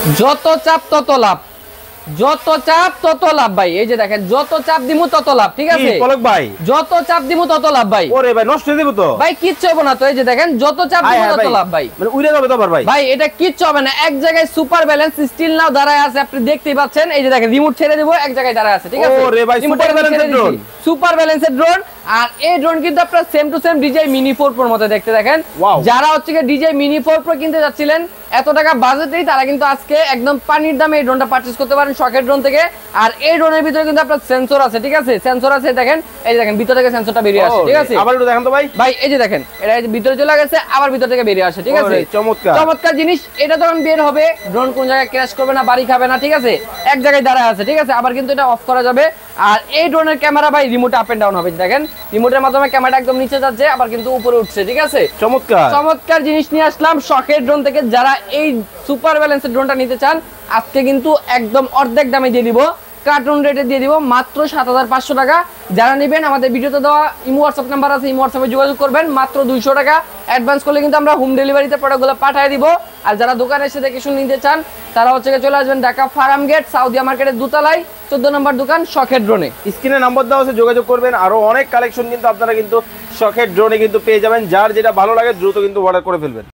যত চাপ তত লাভ, যত চাপ তত লাভ ভাই। এই যে দেখেন যত চাপ দিমু তত লাভ, ঠিক আছে পলক ভাই? যত চাপ দিমু তত লাভ ভাই। ওরে ভাই নষ্ট হয়ে যাবে তো ভাই, কিচ্ছু হবে না তো। এই যে দেখেন যত চাপ দিমু তত লাভ ভাই। মানে উড়ে যাবে তো আবার ভাই? ভাই এটা কিচ্ছু হবে না, এক জায়গায় সুপার ব্যালেন্স স্টিল নাও দাঁড়ায় আছে, আপনি দেখতেই পাচ্ছেন। এই যে দেখেন রিমোট ছেড়ে দিব, এক জায়গায় দাঁড়ায় আছে, ঠিক আছে। ওরে ভাই সুপার ব্যালেন্সের ড্রোন, সুপার ব্যালেন্সের ড্রোন। আর এই ড্রোন কিন্তু আপনারা same to same DJ mini 4 প্রোর মতো দেখতে। দেখেন যারা হচ্ছে ডিজে মিনি 4 প্রো কিনতে যাচ্ছিলেন এত টাকা বাজেটেই, তারা কিন্তু আজকে একদম পানির দামে এই ড্রোনটা পারচেজ করতে পারেন শখের ড্রোন থেকে। আর এই ড্রোনের ভিতরে কিন্তু আপনার সেন্সর আছে, ঠিক আছে, সেন্সর আছে। দেখেন এই যে দেখেন ভিতর থেকে সেন্সরটা বেরিয়ে আসে, ঠিক আছে। আবার একটু দেখেন তো ভাই। ভাই এই যে দেখেন এটা ভিতরে চলে গেছে, আবার ভিতর থেকে বেরিয়ে আসে, ঠিক আছে। চমৎকার চমৎকার জিনিস। এটা যখন বের হবে ড্রোন কোন জায়গায় ক্র্যাশ করবে না, বাড়ি খাবে না, ঠিক আছে, এক জায়গায় দাঁড়ায় আছে, ঠিক আছে। আবার কিন্তু এটা অফ করা যাবে। আর এই ড্রোনের ক্যামেরা ভাই রিমোট আপ এন্ড ডাউন হবে, দেখেন রিমোটের মাধ্যমে ক্যামেরাটা একদম নিচে যাচ্ছে, আবার কিন্তু উপরে উঠছে, ঠিক আছে। চমৎকার চমৎকার জিনিস নিয়ে আসলাম শখের ড্রোন থেকে। যারা এই সুপার ব্যালেন্সের ড্রোনটা নিতে চান আজকে কিন্তু একদম অর্ধেক দামে দিয়ে দিব, কার্টুন রেটে দিয়ে দিব মাত্র 7500 টাকা। যারা নেবেন আমাদের ভিডিওতে দেওয়া ইমো হোয়াটসঅ্যাপ নাম্বার আছে, ইমো হোয়াটসঅ্যাপে যোগাযোগ করবেন। মাত্র 200 টাকা অ্যাডভান্স করলে কিন্তু আমরা হোম ডেলিভারিতে প্রোডাক্টগুলো পাঠিয়ে দিব। আর যারা দোকানে এসে দেখে শুনে নিতে চান তারা হচ্ছে চলে আসবেন ঢাকা ফার্ম গেট সাউদিয়া মার্কেটের দোতলায় 14 নম্বর দোকান শখের ড্রোনে। স্ক্রিনে নাম্বার দেওয়া আছে, যোগাযোগ করবেন। আরো অনেক কালেকশন কিন্তু আপনারা কিন্তু শখের ড্রোনে কিন্তু পেয়ে যাবেন। যার যেটা ভালো লাগে দ্রুত কিন্তু অর্ডার করে ফেলবেন।